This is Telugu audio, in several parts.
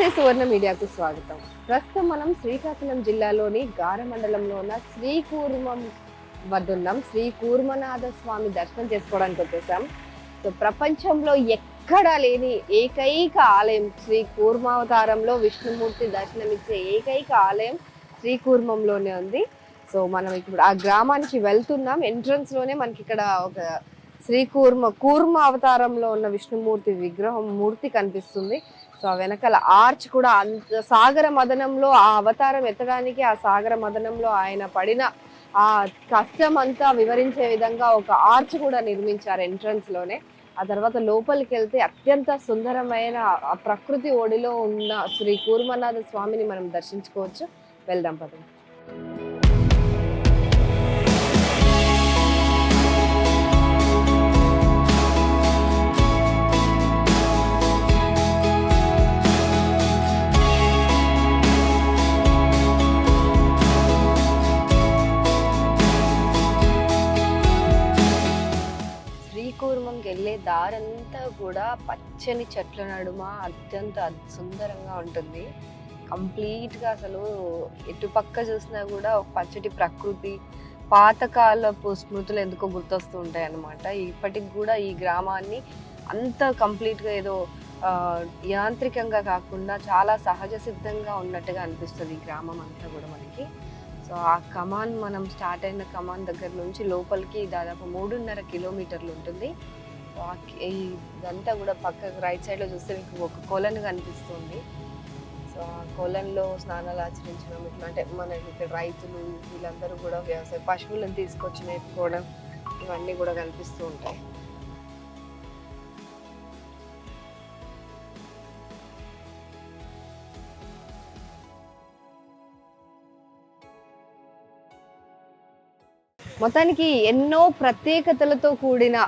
నమస్తే, సువర్ణ మీడియాకు స్వాగతం. ప్రస్తుతం మనం శ్రీకాకుళం జిల్లాలోని గార మండలంలో ఉన్న శ్రీకూర్మం వద్ద ఉన్నాం. శ్రీ కూర్మనాథ స్వామి దర్శనం చేసుకోవడానికి వచ్చేసాం. సో ప్రపంచంలో ఎక్కడా లేని ఏకైక ఆలయం, శ్రీ కూర్మావతారంలో విష్ణుమూర్తి దర్శనమిచ్చే ఏకైక ఆలయం శ్రీకూర్మంలోనే ఉంది. సో మనం ఇప్పుడు ఆ గ్రామానికి వెళ్తున్నాం. ఎంట్రన్స్ లోనే మనకి ఇక్కడ ఒక కూర్మ అవతారంలో ఉన్న విష్ణుమూర్తి విగ్రహం మూర్తి కనిపిస్తుంది. సో వెనకాల ఆర్చ్ కూడా అంత సాగర మదనంలో ఆ అవతారం ఎత్తడానికి, ఆ సాగర మదనంలో ఆయన పడిన ఆ కష్టం అంతా వివరించే విధంగా ఒక ఆర్చ్ కూడా నిర్మించారు ఎంట్రన్స్ లోనే. ఆ తర్వాత లోపలికి వెళ్తే అత్యంత సుందరమైన ఆ ప్రకృతి ఒడిలో ఉన్న శ్రీ కూర్మనాథ స్వామిని మనం దర్శించుకోవచ్చు. వెళ్దాం పదండి. శ్రీకూర్మంకి వెళ్ళే దారంతా కూడా పచ్చని చెట్ల నడుమ అత్యంత సుందరంగా ఉంటుంది. కంప్లీట్గా అసలు ఎటుపక్క చూసినా కూడా ఒక పచ్చటి ప్రకృతి, పాతకాలపు స్మృతులు ఎందుకో గుర్తొస్తూ ఉంటాయి అన్నమాట. ఇప్పటికి కూడా ఈ గ్రామాన్ని అంత కంప్లీట్గా ఏదో యాంత్రికంగా కాకుండా చాలా సహజ సిద్ధంగా ఉన్నట్టుగా అనిపిస్తుంది ఈ గ్రామం అంతా కూడా మనకి. సో ఆ కమాన్, మనం స్టార్ట్ అయిన కమాన్ దగ్గర నుంచి లోపలికి దాదాపు 3.5 కిలోమీటర్లు ఉంటుంది. ఇదంతా కూడా పక్కకు రైట్ సైడ్లో చూస్తే మీకు ఒక కొలను కనిపిస్తుంది. సో ఆ కొలంలో స్నానాలు ఆచరించడం, ఇట్లా అంటే మనకి ఇక్కడ రైతులు వీళ్ళందరూ కూడా వ్యవసాయ పశువులను తీసుకొచ్చి మేపుకోవడం ఇవన్నీ కూడా కనిపిస్తూ ఉంటాయి. మొత్తానికి ఎన్నో ప్రత్యేకతలతో కూడిన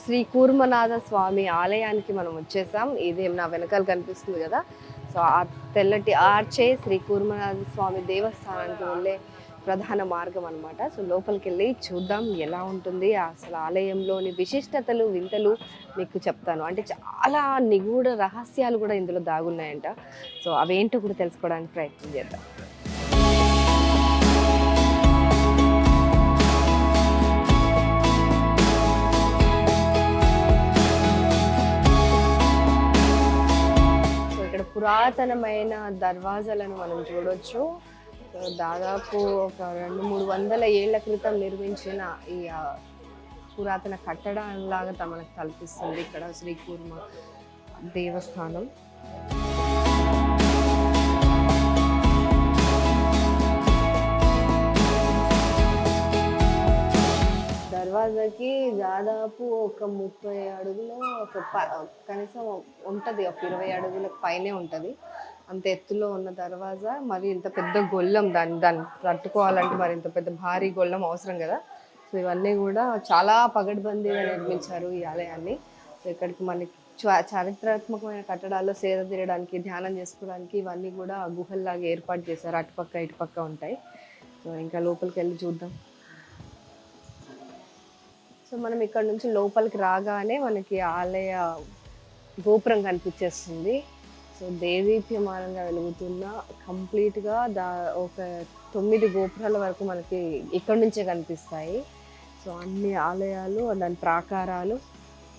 శ్రీ కూర్మనాథ స్వామి ఆలయానికి మనం వచ్చేసాం. ఇదేం నా వెనకాల కనిపిస్తుంది కదా, సో ఆ తెల్లటి ఆర్చే శ్రీ కూర్మనాథ స్వామి దేవస్థానానికి వెళ్ళే ప్రధాన మార్గం అనమాట. సో లోపలికి వెళ్ళి చూద్దాం ఎలా ఉంటుంది. అసలు ఆలయంలోని విశిష్టతలు, వింతలు మీకు చెప్తాను. అంటే చాలా నిగూఢ రహస్యాలు కూడా ఇందులో దాగున్నాయంట. సో అవేంటో కూడా తెలుసుకోవడానికి ప్రయత్నం చేద్దాం. పురాతనమైన దర్వాజాలను మనం చూడొచ్చు. దాదాపు ఒక 200-300 ఏళ్ల క్రితం నిర్మించిన ఈ పురాతన కట్టడంలాగా మనకు కల్పిస్తుంది ఇక్కడ శ్రీకూర్మ దేవస్థానం. దర్వాజాకి దాదాపు ఒక 30 అడుగులు, కనీసం ఉంటుంది, ఒక 20 అడుగులకు పైనే ఉంటుంది. అంత ఎత్తులో ఉన్న దర్వాజా. మరి ఇంత పెద్ద గొల్లం, దాన్ని తట్టుకోవాలంటే మరి ఇంత పెద్ద భారీ గొల్లం అవసరం కదా. సో ఇవన్నీ కూడా చాలా పగడ్బందీగా నిర్మించారు ఈ ఆలయాన్ని. సో ఇక్కడికి మనకి చారిత్రాత్మకమైన కట్టడాల్లో సేద తీరడానికి, ధ్యానం చేసుకోవడానికి ఇవన్నీ కూడా గుహల్లాగా ఏర్పాటు చేశారు. అటుపక్క ఇటుపక్క ఉంటాయి. సో ఇంకా లోపలికి వెళ్ళి చూద్దాం. సో మనం ఇక్కడ నుంచి లోపలికి రాగానే మనకి ఆలయ గోపురం కనిపించేస్తుంది. సో దేదీప్యమానంగా వెలుగుతున్న కంప్లీట్గా ఒక 9 గోపురాల వరకు మనకి ఇక్కడ నుంచే కనిపిస్తాయి. సో అన్ని ఆలయాలు, దాని ప్రాకారాలు,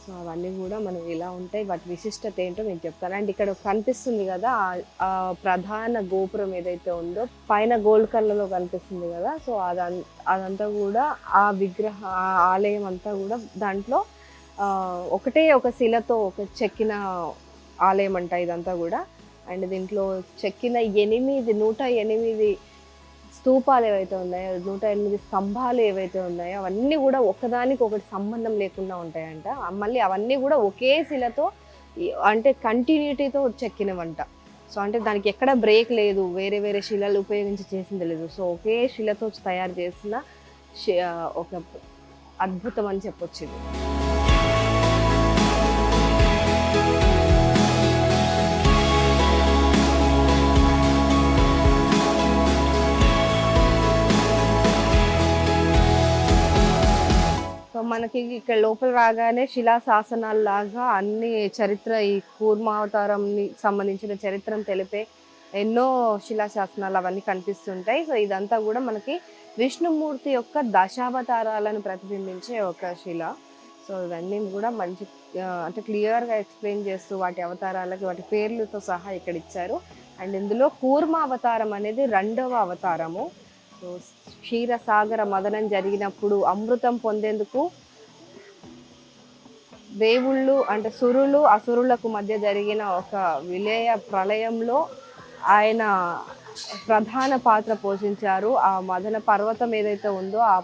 సో అవన్నీ కూడా మనం ఇలా ఉంటాయి. వాటి విశిష్టత ఏంటో నేను చెప్తాను. అండ్ ఇక్కడ కనిపిస్తుంది కదా ఆ ప్రధాన గోపురం ఏదైతే ఉందో పైన గోల్డ్ కలర్లో కనిపిస్తుంది కదా. సో అదంతా కూడా ఆ ఆలయం అంతా కూడా దాంట్లో ఒకటే ఒక శిలతో చెక్కిన ఆలయం అంట ఇదంతా కూడా. అండ్ దీంట్లో చెక్కిన 108 స్తూపాలు ఏవైతే ఉన్నాయో, 108 స్తంభాలు ఏవైతే ఉన్నాయో అవన్నీ కూడా ఒకదానికి ఒకటి సంబంధం లేకుండా ఉంటాయంట. మళ్ళీ అవన్నీ కూడా ఒకే శిలతో, అంటే కంటిన్యూటీతో చెక్కినవంట. సో అంటే దానికి ఎక్కడ బ్రేక్ లేదు, వేరే వేరే శిలలు ఉపయోగించి చేసింది లేదు. సో ఒకే శిలతో తయారు చేసిన ఒక అద్భుతం అని చెప్పొచ్చు ఇది. సో సో మనకి ఇక్కడ లోపల రాగానే శిలా శాసనాల్లాగా అన్ని చరిత్ర ఈ కూర్మావతారంని సంబంధించిన చరిత్రను తెలిపే ఎన్నో శిలా శాసనాలు అవన్నీ కనిపిస్తుంటాయి. సో ఇదంతా కూడా మనకి విష్ణుమూర్తి యొక్క దశావతారాలను ప్రతిబింబించే ఒక శిల. సో ఇవన్నీ కూడా మంచి అంటే క్లియర్గా ఎక్స్ప్లెయిన్ చేస్తూ వాటి అవతారాలకి వాటి పేర్లతో సహా ఇక్కడ ఇచ్చారు. అండ్ ఇందులో కూర్మ అవతారం అనేది 2వ అవతారము. సో క్షీరసాగర మదనం జరిగినప్పుడు అమృతం పొందేందుకు దేవుళ్ళు అంటే సురులు అసురులకు మధ్య జరిగిన ఒక విలయ ప్రళయంలో ఆయన ప్రధాన పాత్ర పోషించారు. ఆ మదన పర్వతం ఏదైతే ఉందో ఆ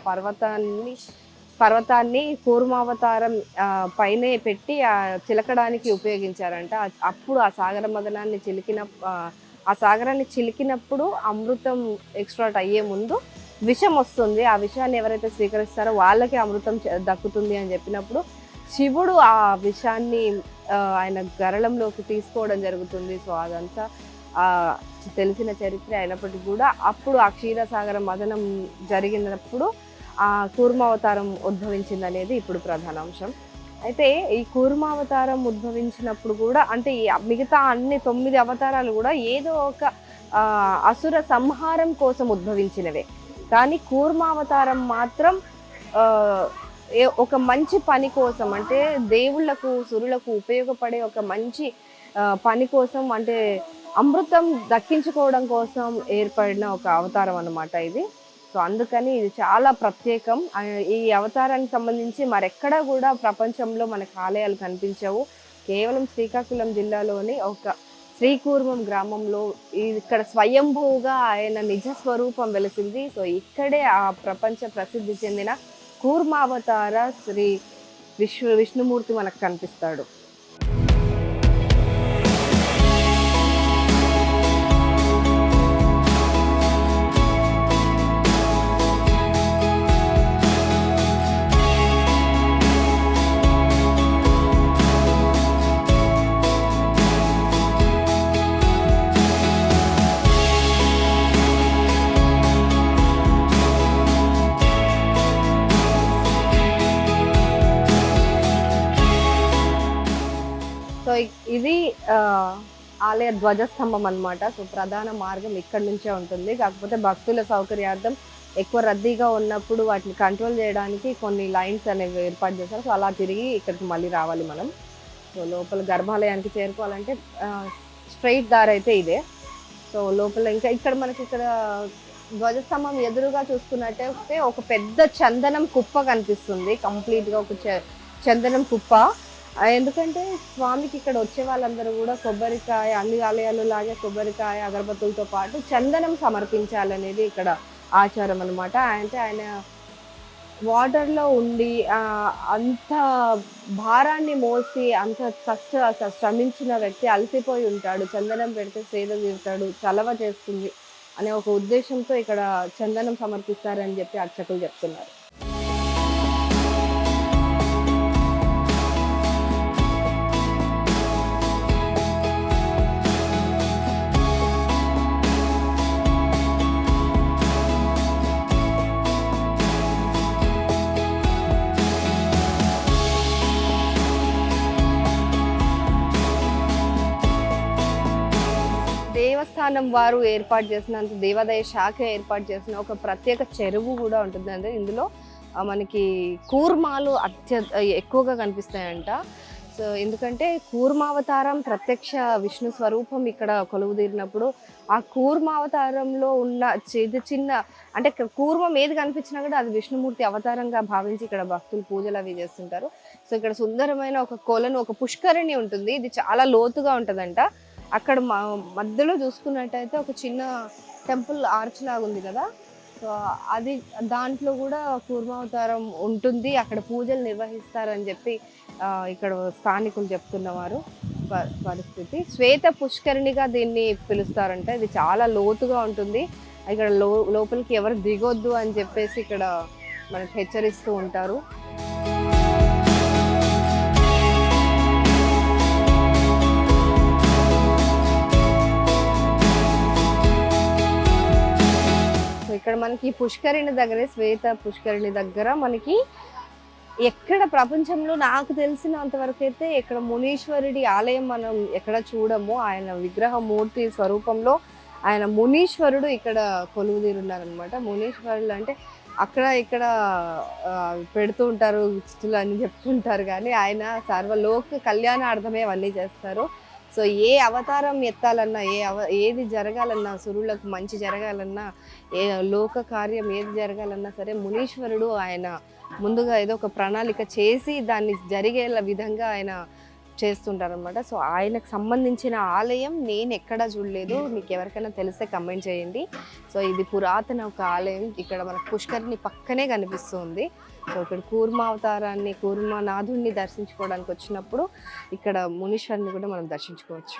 పర్వతాన్ని కూర్మావతారం పైనే పెట్టి చిలకడానికి ఉపయోగించారంట. అప్పుడు ఆ సాగర మదనాన్ని ఆ సాగరాన్ని చిలికినప్పుడు అమృతం ఎక్స్ట్రాక్ట్ అయ్యే ముందు విషం వస్తుంది. ఆ విషయాన్ని ఎవరైతే స్వీకరిస్తారో వాళ్ళకి అమృతం దక్కుతుంది అని చెప్పినప్పుడు శివుడు ఆ విషాన్ని ఆయన గరళంలోకి తీసుకోవడం జరుగుతుంది. సో అదంతా తెలిసిన చరిత్ర అయినప్పటికీ కూడా అప్పుడు ఆ క్షీరసాగర మదనం జరిగినప్పుడు ఆ కూర్మావతారం ఉద్భవించింది అనేది ఇప్పుడు ప్రధాన అంశం. అయితే ఈ కూర్మావతారం ఉద్భవించినప్పుడు కూడా అంటే మిగతా అన్ని 9 అవతారాలు కూడా ఏదో ఒక అసుర సంహారం కోసం ఉద్భవించినవే. కానీ కూర్మావతారం మాత్రం ఒక మంచి పని కోసం అంటే దేవుళ్లకు సురులకు ఉపయోగపడే ఒక మంచి పని కోసం అంటే అమృతం దక్కించుకోవడం కోసం ఏర్పడిన ఒక అవతారం అన్నమాట ఇది. సో అందుకని ఇది చాలా ప్రత్యేకం. ఈ అవతారానికి సంబంధించి మరెక్కడా కూడా ప్రపంచంలో మనకు ఆలయాలు కనిపించవు. కేవలం శ్రీకాకుళం జిల్లాలోని ఒక శ్రీకూర్మం గ్రామంలో ఇక్కడ స్వయంభూగా ఆయన నిజ స్వరూపం వెలిసింది. సో ఇక్కడే ఆ ప్రపంచ ప్రసిద్ధి చెందిన కూర్మావతార శ్రీ విష్ణుమూర్తి మనకు కనిపిస్తాడు. సో ఇది ఆలయ ధ్వజస్తంభం అన్నమాట. సో ప్రధాన మార్గం ఇక్కడి నుంచే ఉంటుంది. కాకపోతే భక్తుల సౌకర్యార్థం ఎక్కువ రద్దీగా ఉన్నప్పుడు వాటిని కంట్రోల్ చేయడానికి కొన్ని లైన్స్ అనేవి ఏర్పాటు చేశారు. సో అలా తిరిగి ఇక్కడికి మళ్ళీ రావాలి మనం. సో లోపల గర్భాలయానికి చేరుకోవాలంటే స్ట్రైట్ దారి అయితే ఇదే. సో లోపల ఇంకా ఇక్కడ ధ్వజస్తంభం ఎదురుగా చూసుకున్నట్టయితే ఒక పెద్ద చందనం కుప్ప కనిపిస్తుంది. కంప్లీట్గా ఒక చందనం కుప్ప. ఎందుకంటే స్వామికి ఇక్కడ వచ్చే వాళ్ళందరూ కూడా కొబ్బరికాయ, అన్ని ఆలయాలు లాగే కొబ్బరికాయ అగరబత్తులతో పాటు చందనం సమర్పించాలనేది ఇక్కడ ఆచారం అనమాట. అంటే ఆయన వాటర్లో ఉండి అంత భారాన్ని మోసి అంత శ్రమించిన వ్యక్తి అలసిపోయి ఉంటాడు. చందనం పెడితే సేద తీరుతాడు, చలవ చేస్తుంది అనే ఒక ఉద్దేశంతో ఇక్కడ చందనం సమర్పిస్తారని చెప్పి అర్చకులు చెప్తున్నారు. దేవస్థానం వారు ఏర్పాటు చేసినంత దేవాదాయ శాఖ ఏర్పాటు చేసిన ఒక ప్రత్యేక చెరువు కూడా ఉంటుంది. అంటే ఇందులో మనకి కూర్మాలు ఎక్కువగా కనిపిస్తాయంట. సో ఎందుకంటే కూర్మావతారం ప్రత్యక్ష విష్ణు స్వరూపం ఇక్కడ కొలువుదీరినప్పుడు ఆ కూర్మావతారంలో ఉన్న చిన్న అంటే కూర్మం ఏది కనిపించినా కూడా అది విష్ణుమూర్తి అవతారంగా భావించి ఇక్కడ భక్తులు పూజలు అవి చేస్తుంటారు. సో ఇక్కడ సుందరమైన ఒక కొలను, ఒక పుష్కరిణి ఉంటుంది. ఇది చాలా లోతుగా ఉంటుందంట. అక్కడ మధ్యలో చూసుకున్నట్టయితే ఒక చిన్న టెంపుల్ ఆర్చ్ లాగా ఉంది కదా. సో అది దాంట్లో కూడా కూర్మావతారం ఉంటుంది. అక్కడ పూజలు నిర్వహిస్తారని చెప్పి ఇక్కడ స్థానికులు చెప్తున్నవారు పరిస్థితి. శ్వేత పుష్కరిణిగా దీన్ని పిలుస్తారంట. ఇది చాలా లోతుగా ఉంటుంది. ఇక్కడ లోపలికి ఎవరు దిగొద్దు అని చెప్పేసి ఇక్కడ మనకు హెచ్చరిస్తూ ఉంటారు. ఇక్కడ మనకి పుష్కరిణి దగ్గరే, శ్వేత పుష్కరిణి దగ్గర మనకి ఎక్కడ ప్రపంచంలో నాకు తెలిసినంత వరకు అయితే ఇక్కడ మునీశ్వరుడి ఆలయం మనం ఎక్కడ చూడము. ఆయన విగ్రహ మూర్తి స్వరూపంలో ఆయన మునీశ్వరుడు ఇక్కడ కొలువుదీరున్నారనమాట. మునీశ్వరులు అంటే అక్కడ ఇక్కడ పెడుతూ ఉంటారు చిత్తులు అని చెప్తుంటారు, కానీ ఆయన సర్వలోక కళ్యాణార్థమే అవన్నీ చేస్తారు. సో ఏ అవతారం ఎత్తాలన్నా, ఏది జరగాలన్నా, సురులకు మంచి జరగాలన్నా, ఏ లోక కార్యం ఏది జరగాలన్నా సరే మునీశ్వరుడు ఆయన ముందుగా ఏదో ఒక ప్రణాళిక చేసి దాన్ని జరిగే విధంగా ఆయన చేస్తుంటారనమాట. సో ఆయనకు సంబంధించిన ఆలయం నేను ఎక్కడా చూడలేదు. మీకు ఎవరికైనా తెలిస్తే కమెంట్ చేయండి. సో ఇది పురాతన ఒక ఆలయం, ఇక్కడ మనకు పుష్కరిణి పక్కనే కనిపిస్తుంది. సో ఇక్కడ కూర్మావతారాన్ని, కూర్మనాథుడిని దర్శించుకోవడానికి వచ్చినప్పుడు ఇక్కడ మునీశ్వరుని కూడా మనం దర్శించుకోవచ్చు.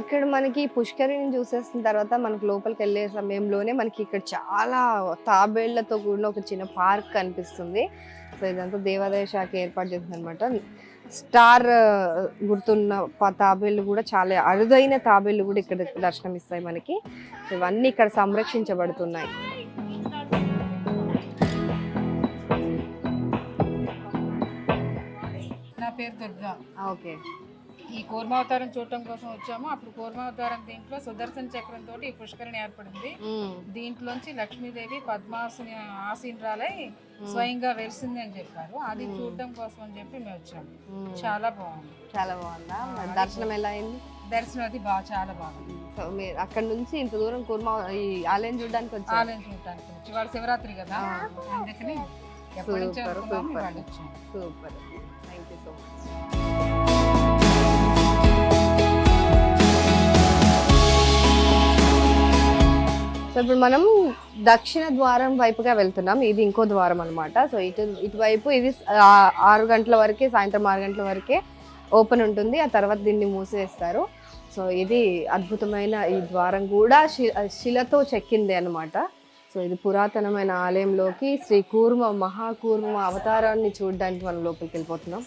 ఇక్కడ మనకి పుష్కరిణిని చూసేసిన తర్వాత మనకి లోపలికి వెళ్ళే సమయంలోనే మనకి ఇక్కడ చాలా తాబేళ్లతో కూడిన ఒక చిన్న పార్క్ కనిపిస్తుంది. సో ఇదంతా దేవాదాయ శాఖ ఏర్పాటు చేసింది అనమాట. స్టార్ గుర్తున్న తాబేళ్లు కూడా, చాలా అరుదైన తాబేళ్లు కూడా ఇక్కడ దర్శనమిస్తాయి మనకి. ఇవన్నీ ఇక్కడ సంరక్షించబడుతున్నాయి. నా పేరు దుర్గా. ఓకే. ఈ కూర్మావతారం చూడటం కోసం వచ్చాము. అప్పుడు కూర్మావతారం దీంట్లో సుదర్శన చక్రం తోటి ఈ పుష్కరిణి ఏర్పడింది. దీంట్లోంచి లక్ష్మీదేవి పద్మాసని ఆసీనరాలై స్వయంగా వెలిసింది అని చెప్పారు. అది చూడటం కోసం అని చెప్పి మేము వచ్చాము. చాలా బాగుంది. చాలా బాగుందా? దర్శనం ఎలా అయింది? దర్శనం అది చాలా బాగుంది. సో మీరు అక్కడ నుంచి ఇంత దూరం కూర్మా ఈ ఆలయం చూడడానికి వచ్చారు? ఆలయం చూడటానికి వచ్చి, ఇవాళ శివరాత్రి కదా, అందుకని ఎప్పటి నుంచి అనుకున్నాము, ఇవాళ వచ్చాము. Super, thank you so much. So ఇప్పుడు మనం దక్షిణ ద్వారం వైపుగా వెళ్తున్నాం. ఇది ఇంకో ద్వారం అనమాట. సో ఇటువైపు ఇది 6 గంటల వరకే, సాయంత్రం 6 గంటల వరకే ఓపెన్ ఉంటుంది. ఆ తర్వాత దీన్ని మూసివేస్తారు. సో ఇది అద్భుతమైన ఈ ద్వారం కూడా శిలతో చెక్కింది అనమాట. సో ఇది పురాతనమైన ఆలయంలోకి శ్రీ కూర్మ మహాకూర్మ అవతారాన్ని చూడడానికి మనం లోపలికి వెళ్ళిపోతున్నాం.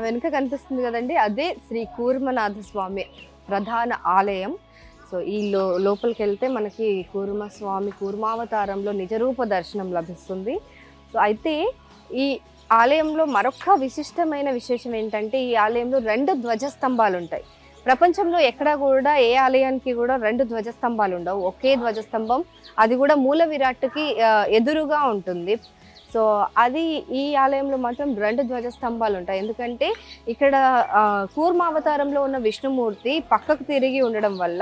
వెనుక కనిపిస్తుంది కదండి, అదే శ్రీ కూర్మనాథ స్వామి ప్రధాన ఆలయం. సో ఈ లోపలికి వెళ్తే మనకి కూర్మస్వామి కూర్మావతారంలో నిజరూప దర్శనం లభిస్తుంది. సో అయితే ఈ ఆలయంలో మరొక విశిష్టమైన విశేషం ఏంటంటే, ఈ ఆలయంలో 2 ధ్వజస్తంభాలు ఉంటాయి. ప్రపంచంలో ఎక్కడా కూడా ఏ ఆలయానికి కూడా 2 ధ్వజస్తంభాలు ఉండవు. ఒకే ధ్వజస్తంభం, అది కూడా మూల విరాట్కి ఎదురుగా ఉంటుంది. సో అది ఈ ఆలయంలో మాత్రం 2 ధ్వజస్తంభాలు ఉంటాయి. ఎందుకంటే ఇక్కడ కూర్మావతారంలో ఉన్న విష్ణుమూర్తి పక్కకు తిరిగి ఉండడం వల్ల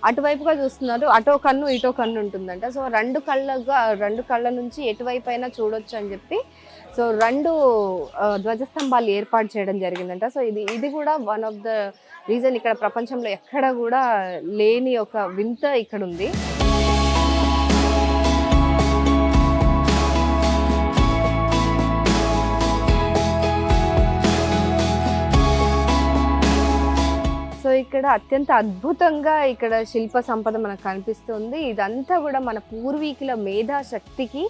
అటువైపుగా చూస్తున్నారు, అటో కన్ను ఇటో కన్ను ఉంటుందంట. సో 2 కళ్ళ నుంచి ఎటువైపు అయినా చూడొచ్చు అని చెప్పి సో 2 ధ్వజస్తంభాలు ఏర్పాటు చేయడం జరిగిందంట. సో ఇది కూడా వన్ ఆఫ్ ద రీజన్, ఇక్కడ ప్రపంచంలో ఎక్కడ కూడా లేని ఒక వింత ఇక్కడ ఉంది. సో ఇక్కడ అత్యంత అద్భుతంగా ఇక్కడ శిల్ప సంపద మనకు కనిపిస్తుంది. ఇదంతా కూడా మన పూర్వీకుల మేధాశక్తికి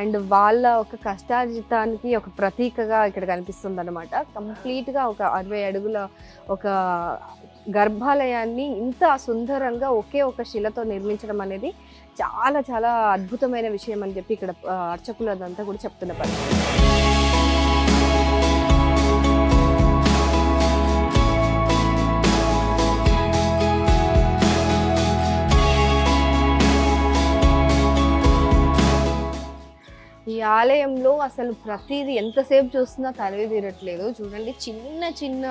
అండ్ వాళ్ళ ఒక కష్టార్జితానికి ఒక ప్రతీకగా ఇక్కడ కనిపిస్తుంది అనమాట. కంప్లీట్గా ఒక 60 అడుగుల ఒక గర్భాలయాన్ని ఇంత సుందరంగా ఒకే ఒక శిలతో నిర్మించడం అనేది చాలా చాలా అద్భుతమైన విషయం అని చెప్పి ఇక్కడ అర్చకులు అదంతా కూడా చెప్తున్న పరిస్థితి. ఈ ఆలయంలో అసలు ప్రతిదీ ఎంతసేపు చూస్తున్నా తనివి తీరట్లేదు. చూడండి, చిన్న చిన్న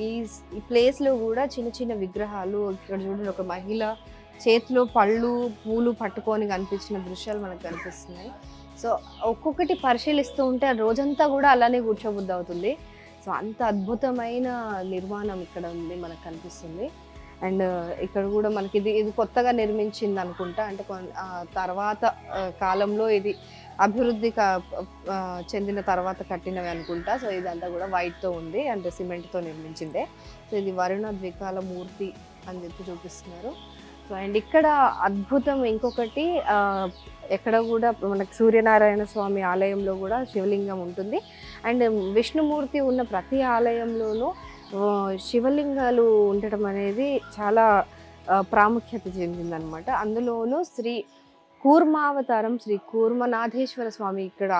ఈ ప్లేస్లో కూడా చిన్న చిన్న విగ్రహాలు. ఇక్కడ చూడండి, ఒక మహిళ చేతిలో పళ్ళు పూలు పట్టుకొని కనిపించిన దృశ్యాలు మనకు కనిపిస్తున్నాయి. సో ఒక్కొక్కటి పరిశీలిస్తూ ఉంటే రోజంతా కూడా అలానే కూర్చోబుద్ధి అవుతుంది. సో అంత అద్భుతమైన నిర్మాణం ఇక్కడ ఉంది మనకు కనిపిస్తుంది. అండ్ ఇక్కడ కూడా మనకి ఇది కొత్తగా నిర్మించింది అనుకుంటా, అంటే తర్వాత కాలంలో ఇది అభివృద్ధి చెందిన తర్వాత కట్టినవి అనుకుంటా. సో ఇదంతా కూడా వైట్తో ఉంది, అంటే సిమెంట్తో నిర్మించిందే. సో ఇది వరుణ ద్వికాల మూర్తి అని చెప్పి చూపిస్తున్నారు. సో అండ్ ఇక్కడ అద్భుతం ఇంకొకటి, ఎక్కడ కూడా మనకి సూర్యనారాయణ స్వామి ఆలయంలో కూడా శివలింగం ఉంటుంది. అండ్ విష్ణుమూర్తి ఉన్న ప్రతి ఆలయంలోనూ శివలింగాలు ఉండటం అనేది చాలా ప్రాముఖ్యత చెందిందనమాట. అందులోనూ శ్రీ కూర్మావతారం శ్రీ కూర్మనాథేశ్వర స్వామి ఇక్కడ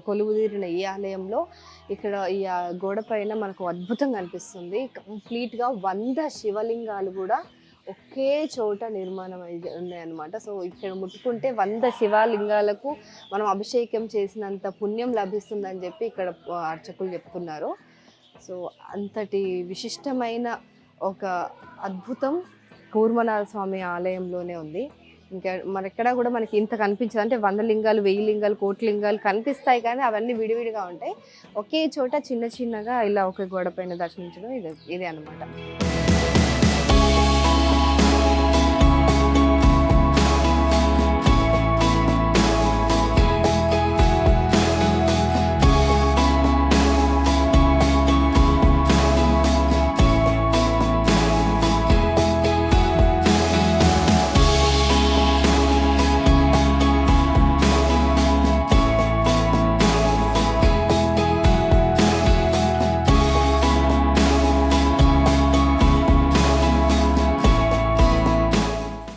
కొలువుదీరిన ఈ ఆలయంలో ఇక్కడ ఈ గోడ పైన మనకు అద్భుతంగా అనిపిస్తుంది. కంప్లీట్గా 100 శివలింగాలు కూడా ఒకే చోట నిర్మాణం ఉన్నాయన్నమాట. సో ఇక్కడ ముట్టుకుంటే 100 శివలింగాలకు మనం అభిషేకం చేసినంత పుణ్యం లభిస్తుందని చెప్పి ఇక్కడ అర్చకులు చెప్తున్నారు. సో అంతటి విశిష్టమైన ఒక అద్భుతం కూర్మనాథ స్వామి ఆలయంలోనే ఉంది. ఇంకా మరెక్కడా కూడా మనకి ఇంత కనిపించదు, అంటే 100 లింగాలు 1000 లింగాలు కోటి లింగాలు కనిపిస్తాయి కానీ అవన్నీ విడివిడిగా ఉంటాయి. ఒకే చోట చిన్న చిన్నగా ఇలా ఒక గోడ పైన దర్శించడం ఇదే అన్నమాట.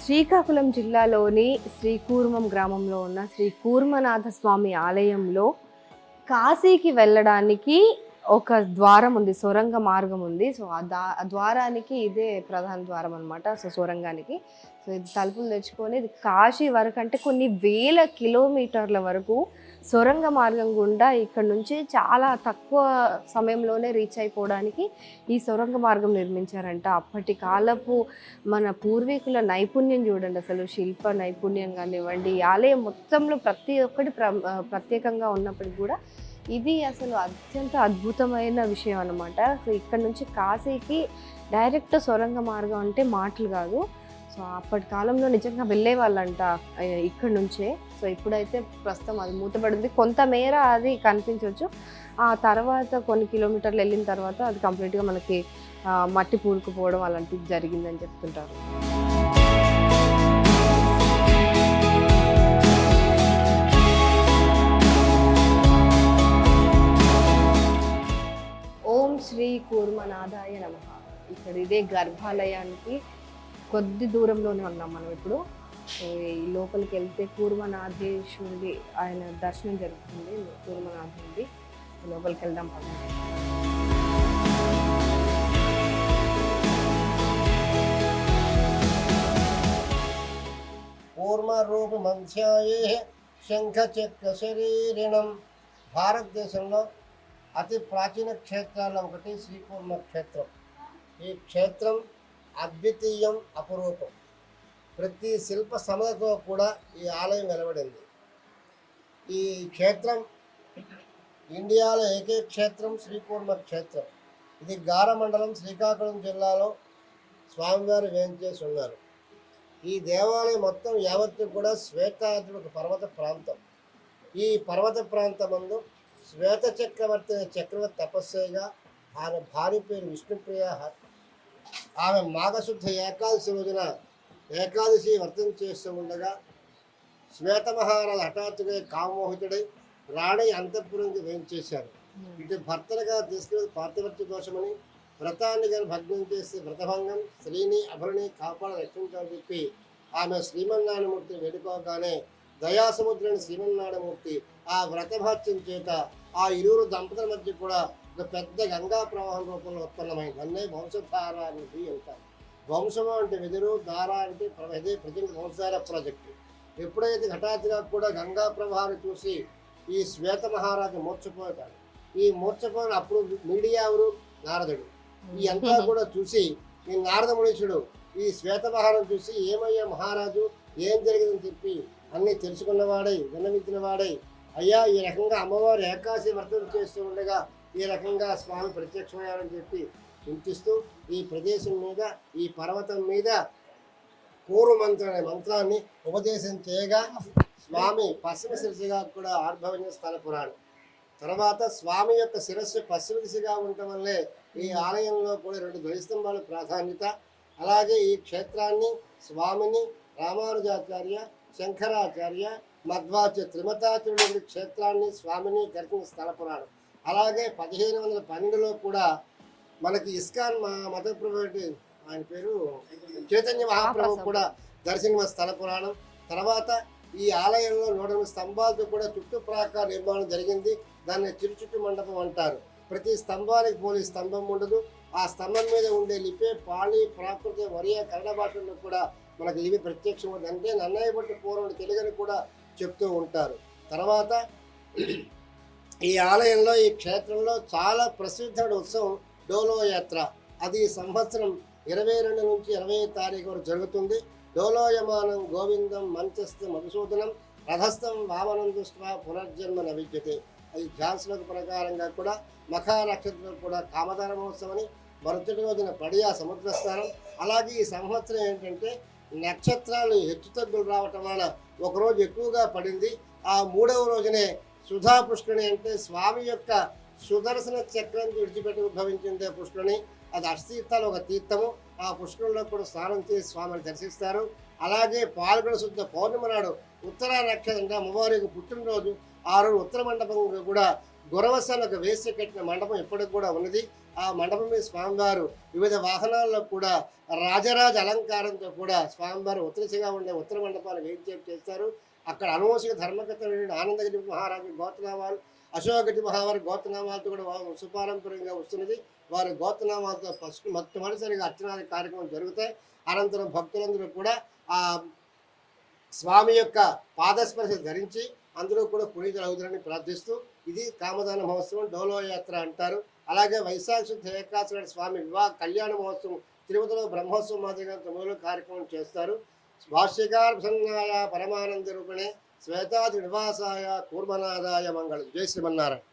శ్రీకాకుళం జిల్లాలోని శ్రీకూర్మం గ్రామంలో ఉన్న శ్రీ కూర్మనాథ స్వామి ఆలయంలో కాశీకి వెళ్ళడానికి ఒక ద్వారం ఉంది, సొరంగ మార్గం ఉంది. సో ఆ ద్వారానికి ఇదే ప్రధాన ద్వారం అనమాట. సో సొరంగానికి సో ఇది తలుపులు తెచ్చుకొని ఇది కాశీ వరకు, అంటే కొన్ని వేల కిలోమీటర్ల వరకు సొరంగ మార్గం గుండా ఇక్కడ నుంచి చాలా తక్కువ సమయంలోనే రీచ్ అయిపోవడానికి ఈ సొరంగ మార్గం నిర్మించారంట. అప్పటి కాలపు మన పూర్వీకుల నైపుణ్యం చూడండి, అసలు శిల్ప నైపుణ్యం కానివ్వండి, ఈ ఆలయం మొత్తంలో ప్రతి ఒక్కటి ప్రత్యేకంగా ఉన్నప్పటికీ కూడా ఇది అసలు అత్యంత అద్భుతమైన విషయం అన్నమాట. సో ఇక్కడ నుంచి కాశీకి డైరెక్ట్ సొరంగ మార్గం అంటే మాటలు కాదు. సో అప్పటి కాలంలో నిజంగా వెళ్ళే వాళ్ళంట ఇక్కడ నుంచే. సో ఇప్పుడైతే ప్రస్తుతం అది మూతపడింది, కొంతమేర అది కనిపించవచ్చు. ఆ తర్వాత కొన్ని కిలోమీటర్లు వెళ్ళిన తర్వాత అది కంప్లీట్గా మనకి మట్టి పూరుకుపోవడం అలాంటిది జరిగిందని చెప్తుంటారు. ఓం శ్రీ కూర్మనాథాయ నమః. ఇక్కడ ఇదే గర్భాలయానికి కొద్ది దూరంలోనే ఉన్నాం మనం ఇప్పుడు. ఈ లోపలికి వెళ్తే కూర్మనాథేశ్వరుడి ఆయన దర్శనం జరుగుతుంది. కూర్మనాథుడి లోపలికి వెళ్దాం పదండి. కూర్మరూప మంత్యాయే శంఖచక్ర శరీరిణం. భారతదేశంలో అతి ప్రాచీన క్షేత్రాల్లో ఒకటి శ్రీకూర్మ క్షేత్రం. ఈ క్షేత్రం అద్వితీయం, అపురూపం. ప్రతి శిల్ప సమతతో కూడా ఈ ఆలయం నిలబడింది. ఈ క్షేత్రం ఇండియాలో ఏకైక క్షేత్రం శ్రీకూర్మ క్షేత్రం. ఇది గార మండలం, శ్రీకాకుళం జిల్లాలో స్వామివారు వేంచేసి ఉన్నారు. ఈ దేవాలయం మొత్తం యావత్తు కూడా శ్వేతాద్రి ఒక పర్వత ప్రాంతం. ఈ పర్వత ప్రాంతమందు శ్వేత చక్రవర్తి చక్రవర్తి తపస్సుగా ఆయన భార్య పేరు విష్ణుప్రియ. ఆమె మాఘశుద్ధ ఏకాదశి రోజున ఏకాదశి వ్రతం చేస్తూ ఉండగా శ్వేత మహారాజు హఠాత్తుగా కామోహితుడై రాణి అంతఃపురంకి వేయించేశారు. ఇటు భర్తలుగా తీసుకెళ్ళి పార్థివర్తి దోషమని వ్రతాన్ని కానీ భగ్నం చేస్తే వ్రతభంగం, స్త్రీని అభరణి కాపాడ రక్షించాలని చెప్పి ఆమె శ్రీమన్నారాయణమూర్తిని వేడుకోగానే దయాసముద్రుని శ్రీమన్నారాయణమూర్తి ఆ వ్రతభాత్యం చేత ఆ ఇరువురు దంపతుల మధ్య కూడా ఒక పెద్ద గంగా ప్రవాహం రూపంలో ఉత్పన్నమైంది. అన్నే వంశధార అనేది అంటారు. వంశము అంటే వెదురు, దార అంటే ఇదే ప్రజెంట్ వంశధార ప్రాజెక్టు. ఎప్పుడైతే హఠాత్తుగా కూడా గంగా ప్రవాహాన్ని చూసి ఈ శ్వేత మహారాజు మూర్చపోతాడు. ఈ మూర్చపోయిన అప్పుడు మీడియా ఎవరు? నారదుడు. ఈ అంతా కూడా చూసి ఈ నారద మునీషుడు ఈ శ్వేత మహారాజు చూసి ఏమయ్యా మహారాజు, ఏం జరిగిందని చెప్పి అన్నీ తెలుసుకున్నవాడై విన్నవించినవాడై, అయ్యా ఈ రకంగా అమ్మవారు ఏకాశి వ్రతం చేస్తూ ఉండగా ఈ రకంగా స్వామి ప్రత్యక్షమయ్యారని చెప్పి చింతిస్తూ ఈ ప్రదేశం మీద, ఈ పర్వతం మీద కూర్మంత్రం అనే మంత్రాన్ని ఉపదేశం చేయగా స్వామి పశ్చిమ శిరస్సుగా కూడా ఆవిర్భవించిన స్థల పురాణం. తర్వాత స్వామి యొక్క శిరస్సు పశ్చిమ దిశగా ఉండటం వల్లే ఈ ఆలయంలో కూడా 2 ధ్వజస్తంభాలు ప్రాధాన్యత. అలాగే ఈ క్షేత్రాన్ని, స్వామిని రామానుజాచార్య, శంకరాచార్య, మధ్వాచార్య త్రిమతాచార్యుడి క్షేత్రాన్ని, స్వామిని దర్శించిన స్థల పురాణం. అలాగే 1512లో కూడా మనకి ఇస్కాన్ మతప్రభు ఆయన పేరు చైతన్య మహాప్రభు కూడా దర్శన స్థల పురాణం. తర్వాత ఈ ఆలయంలో 108 స్తంభాలతో కూడా చుట్టూ ప్రాకార నిర్మాణం జరిగింది. దాన్ని చిరుచుట్టు మండపం అంటారు. ప్రతి స్తంభానికి పోలి స్తంభం ఉండదు. ఆ స్తంభం మీద ఉండే లిపే పాళీ, ప్రాకృతి, ఒరియా, కన్నడ భాషల్లో కూడా మనకు లిపి ప్రత్యక్షం ఉంటుంది. అంటే నన్నయ్య భట్టు పూర్వం తెలుగుని కూడా చెప్తూ ఉంటారు. తర్వాత ఈ ఆలయంలో, ఈ క్షేత్రంలో చాలా ప్రసిద్ధమైన ఉత్సవం డోలో యాత్ర. అది ఈ సంవత్సరం 22 నుంచి 25 తారీఖు వరకు జరుగుతుంది. డోలోయమానం గోవిందం మంచస్థ మధుసూదనం రథస్థం వామనం దృష్ట్యా పునర్జన్మ నవిద్యతే. అది ఝాన్సులకు ప్రకారంగా కూడా మఖా నక్షత్రం కూడా కామధార మహోత్సవని, మరుసటి రోజున పడియా సముద్ర స్నానం. అలాగే ఈ సంవత్సరం ఏంటంటే నక్షత్రాలు హెచ్చుతగ్గులు రావటం వల్ల ఒకరోజు ఎక్కువగా పడింది. ఆ 3వ రోజునే సుధా పుష్కరిణి, అంటే స్వామి యొక్క సుదర్శన చక్రం విడిచిపెట్టి ఉద్భవించిందే పుష్కరిణి. అది అష్టతీర్థాలు ఒక తీర్థము. ఆ పుష్కరంలో కూడా స్నానం చేసి స్వామిని దర్శిస్తారు. అలాగే పాల్గొన శుద్ధ పౌర్ణమి నాడు ఉత్తర నక్షత్రం అంటే అమ్మవారికి పుట్టినరోజు ఆ రోజు ఉత్తర మండపం కూడా గురవసాలకు వేసి కట్టిన మండపం ఇప్పటికి కూడా ఉన్నది. ఆ మండపం మీద స్వామివారు వివిధ వాహనాల్లో కూడా రాజరాజ అలంకారంతో కూడా స్వామివారు ఉత్తరసిగా ఉండే ఉత్తర మండపాలు వేయించేపు చేస్తారు. అక్కడ అనువంశిక ధర్మకర్త ఆనందగిరి మహారాజు గోత్రనామాలు, అశోకటి మహావారి గోత్రనామాలతో కూడా సుపారంపర్యంగా వస్తున్నది. వారి గోత్రనామాలతో ఫస్ట్ మొట్టమొదటిసారిగా అర్చనాది కార్యక్రమం జరుగుతాయి. అనంతరం భక్తులందరూ కూడా ఆ స్వామి యొక్క పాదస్పర్శ ధరించి అందరూ కూడా పునీతులు అవుతారని ప్రార్థిస్తూ ఇది కామదాన మహోత్సవం, డోలో యాత్ర అంటారు. అలాగే వైశాఖ శుద్ధ ఏకాదశి నాడు స్వామి వివాహ కళ్యాణ మహోత్సవం తిరుపతిలో బ్రహ్మోత్సవం మాదిరిగా 9 కార్యక్రమం చేస్తారు. భాష్యకార ప్రసన్నాయ పరమానంద రూపిణే శ్వేతాది నివాసాయ కూర్మనాదాయ మంగళం. జై శ్రీమన్నారాయణ.